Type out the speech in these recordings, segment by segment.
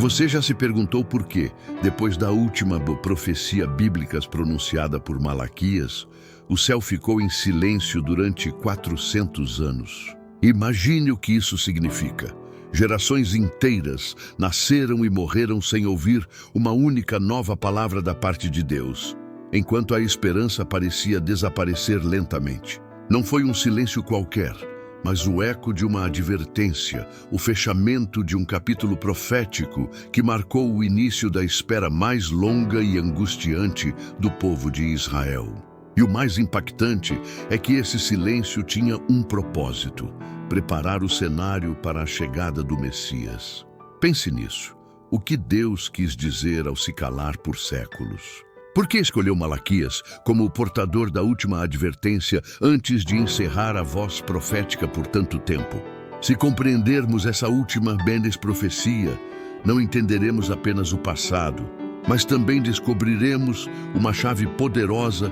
Você já se perguntou por quê, depois da última profecia bíblica pronunciada por Malaquias, o céu ficou em silêncio durante 400 anos? Imagine o que isso significa. Gerações inteiras nasceram e morreram sem ouvir uma única nova palavra da parte de Deus, enquanto a esperança parecia desaparecer lentamente. Não foi um silêncio qualquer, mas o eco de uma advertência, o fechamento de um capítulo profético que marcou o início da espera mais longa e angustiante do povo de Israel. E o mais impactante é que esse silêncio tinha um propósito: preparar o cenário para a chegada do Messias. Pense nisso. O que Deus quis dizer ao se calar por séculos? Por que escolheu Malaquias como o portador da última advertência antes de encerrar a voz profética por tanto tempo? Se compreendermos essa última profecia, não entenderemos apenas o passado, mas também descobriremos uma chave poderosa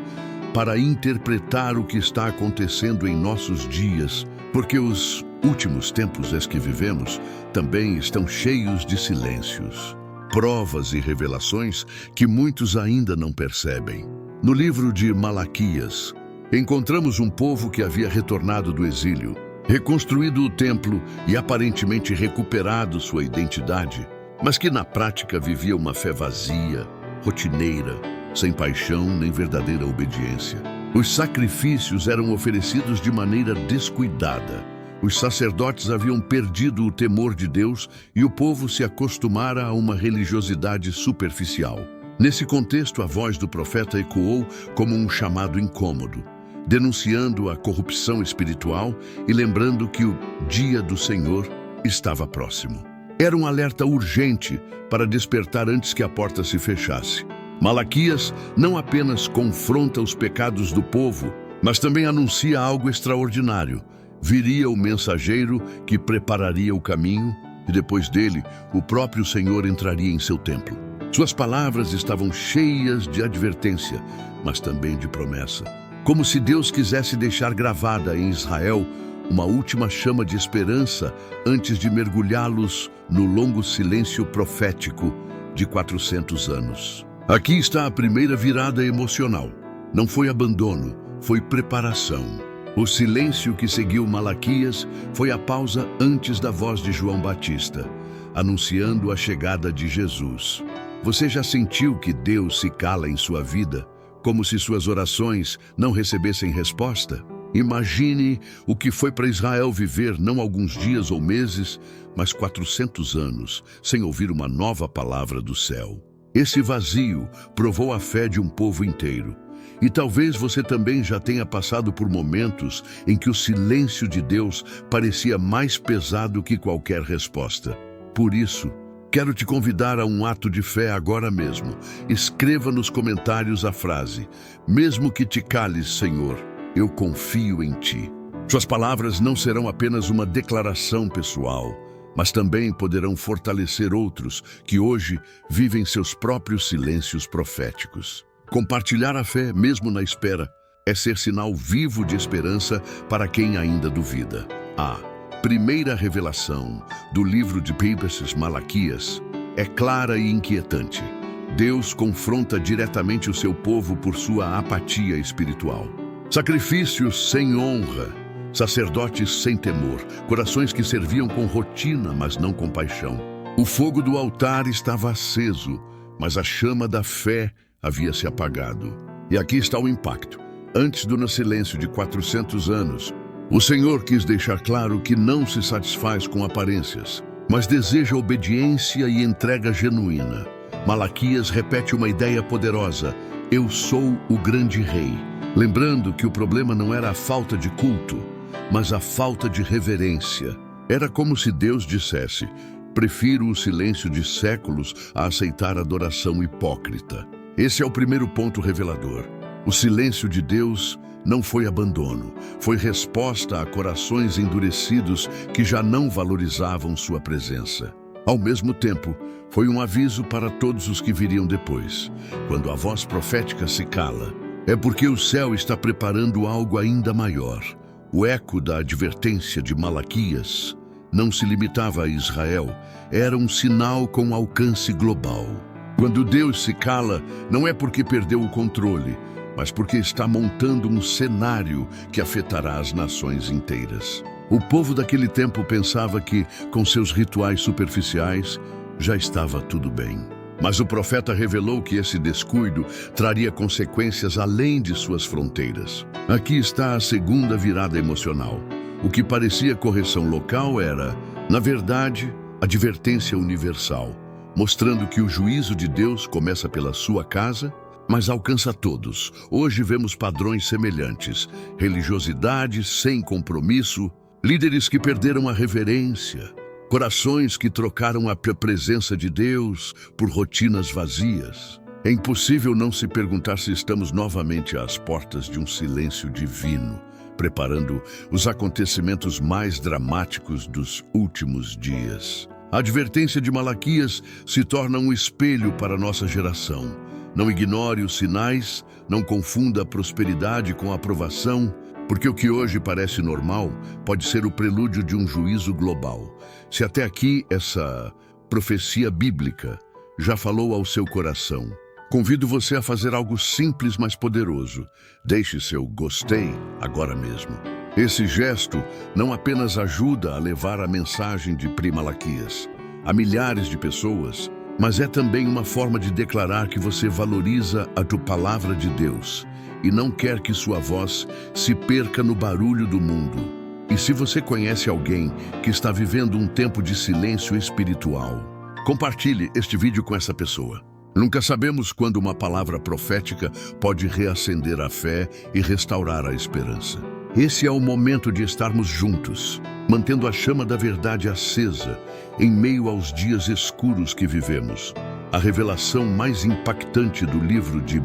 para interpretar o que está acontecendo em nossos dias, porque os últimos tempos que vivemos também estão cheios de silêncios, provas e revelações que muitos ainda não percebem. No livro de Malaquias, encontramos um povo que havia retornado do exílio, reconstruído o templo e aparentemente recuperado sua identidade, mas que na prática vivia uma fé vazia, rotineira, sem paixão nem verdadeira obediência. Os sacrifícios eram oferecidos de maneira descuidada. Os sacerdotes haviam perdido o temor de Deus e o povo se acostumara a uma religiosidade superficial. Nesse contexto, a voz do profeta ecoou como um chamado incômodo, denunciando a corrupção espiritual e lembrando que o dia do Senhor estava próximo. Era um alerta urgente para despertar antes que a porta se fechasse. Malaquias não apenas confronta os pecados do povo, mas também anuncia algo extraordinário. Viria o mensageiro que prepararia o caminho e depois dele, o próprio Senhor entraria em seu templo. Suas palavras estavam cheias de advertência, mas também de promessa. Como se Deus quisesse deixar gravada em Israel uma última chama de esperança antes de mergulhá-los no longo silêncio profético de 400 anos. Aqui está a primeira virada emocional. Não foi abandono, foi preparação. O silêncio que seguiu Malaquias foi a pausa antes da voz de João Batista, anunciando a chegada de Jesus. Você já sentiu que Deus se cala em sua vida, como se suas orações não recebessem resposta? Imagine o que foi para Israel viver não alguns dias ou meses, mas 400 anos, sem ouvir uma nova palavra do céu. Esse vazio provou a fé de um povo inteiro. E talvez você também já tenha passado por momentos em que o silêncio de Deus parecia mais pesado que qualquer resposta. Por isso, quero te convidar a um ato de fé agora mesmo. Escreva nos comentários a frase: mesmo que te cales, Senhor, eu confio em ti. Suas palavras não serão apenas uma declaração pessoal, mas também poderão fortalecer outros que hoje vivem seus próprios silêncios proféticos. Compartilhar a fé, mesmo na espera, é ser sinal vivo de esperança para quem ainda duvida. A primeira revelação do livro de Malaquias é clara e inquietante. Deus confronta diretamente o seu povo por sua apatia espiritual. Sacrifícios sem honra, sacerdotes sem temor, corações que serviam com rotina, mas não com paixão. O fogo do altar estava aceso, mas a chama da fé havia se apagado. E aqui está o impacto. Antes do silêncio de 400 anos, o Senhor quis deixar claro que não se satisfaz com aparências, mas deseja obediência e entrega genuína. Malaquias repete uma ideia poderosa: eu sou o grande rei. Lembrando que o problema não era a falta de culto, mas a falta de reverência. Era como se Deus dissesse: prefiro o silêncio de séculos a aceitar adoração hipócrita. Esse é o primeiro ponto revelador. O silêncio de Deus não foi abandono, foi resposta a corações endurecidos que já não valorizavam sua presença. Ao mesmo tempo, foi um aviso para todos os que viriam depois. Quando a voz profética se cala, é porque o céu está preparando algo ainda maior. O eco da advertência de Malaquias não se limitava a Israel, era um sinal com alcance global. Quando Deus se cala, não é porque perdeu o controle, mas porque está montando um cenário que afetará as nações inteiras. O povo daquele tempo pensava que, com seus rituais superficiais, já estava tudo bem. Mas o profeta revelou que esse descuido traria consequências além de suas fronteiras. Aqui está a segunda virada emocional. O que parecia correção local era, na verdade, advertência universal, mostrando que o juízo de Deus começa pela sua casa, mas alcança todos. Hoje vemos padrões semelhantes: religiosidade sem compromisso, líderes que perderam a reverência, corações que trocaram a presença de Deus por rotinas vazias. É impossível não se perguntar se estamos novamente às portas de um silêncio divino, preparando os acontecimentos mais dramáticos dos últimos dias. A advertência de Malaquias se torna um espelho para nossa geração. Não ignore os sinais, não confunda a prosperidade com a aprovação, porque o que hoje parece normal pode ser o prelúdio de um juízo global. Se até aqui essa profecia bíblica já falou ao seu coração, convido você a fazer algo simples, mas poderoso. Deixe seu gostei agora mesmo. Esse gesto não apenas ajuda a levar a mensagem de Malaquias a milhares de pessoas, mas é também uma forma de declarar que você valoriza a tua palavra de Deus e não quer que sua voz se perca no barulho do mundo. E se você conhece alguém que está vivendo um tempo de silêncio espiritual, compartilhe este vídeo com essa pessoa. Nunca sabemos quando uma palavra profética pode reacender a fé e restaurar a esperança. Esse é o momento de estarmos juntos, mantendo a chama da verdade acesa em meio aos dias escuros que vivemos. A revelação mais impactante do livro de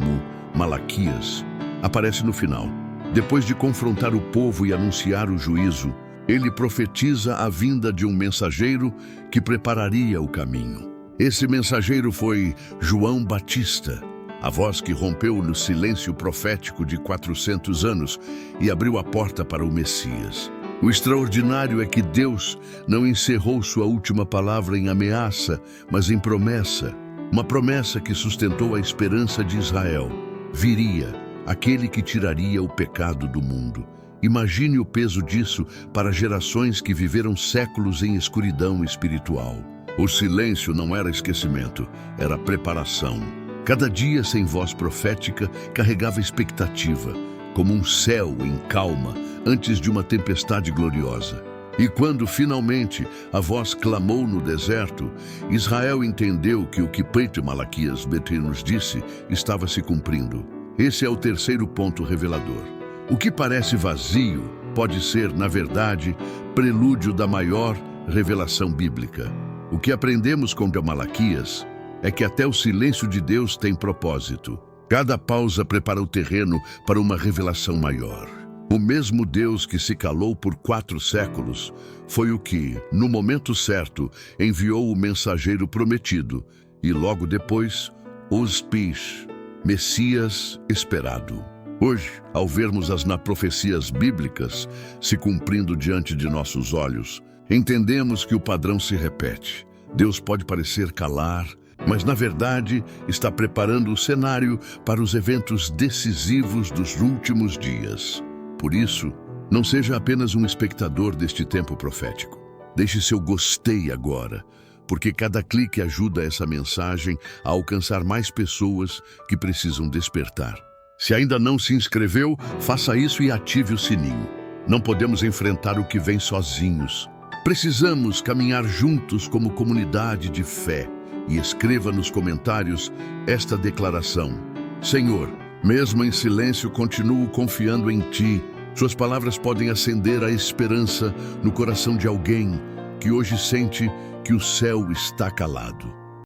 Malaquias aparece no final. Depois de confrontar o povo e anunciar o juízo, ele profetiza a vinda de um mensageiro que prepararia o caminho. Esse mensageiro foi João Batista, a voz que rompeu no silêncio profético de 400 anos e abriu a porta para o Messias. O extraordinário é que Deus não encerrou sua última palavra em ameaça, mas em promessa. Uma promessa que sustentou a esperança de Israel. Viria aquele que tiraria o pecado do mundo. Imagine o peso disso para gerações que viveram séculos em escuridão espiritual. O silêncio não era esquecimento, era preparação. Cada dia sem voz profética carregava expectativa, como um céu em calma antes de uma tempestade gloriosa. E quando finalmente a voz clamou no deserto, Israel entendeu que o que Malaquias nos disse estava se cumprindo. Esse é o terceiro ponto revelador. O que parece vazio pode ser, na verdade, prelúdio da maior revelação bíblica. O que aprendemos com Malaquias é que até o silêncio de Deus tem propósito. Cada pausa prepara o terreno para uma revelação maior. O mesmo Deus que se calou por 4 séculos foi o que, no momento certo, enviou o mensageiro prometido e logo depois, Messias esperado. Hoje, ao vermos as profecias bíblicas se cumprindo diante de nossos olhos, entendemos que o padrão se repete. Deus pode parecer calar, mas na verdade está preparando o cenário para os eventos decisivos dos últimos dias. Por isso, não seja apenas um espectador deste tempo profético. Deixe seu gostei agora, porque cada clique ajuda essa mensagem a alcançar mais pessoas que precisam despertar. Se ainda não se inscreveu, faça isso e ative o sininho. Não podemos enfrentar o que vem sozinhos. Precisamos caminhar juntos como comunidade de fé. E escreva nos comentários esta declaração: Senhor, mesmo em silêncio, continuo confiando em Ti. Suas palavras podem acender a esperança no coração de alguém que hoje sente que o céu está calado.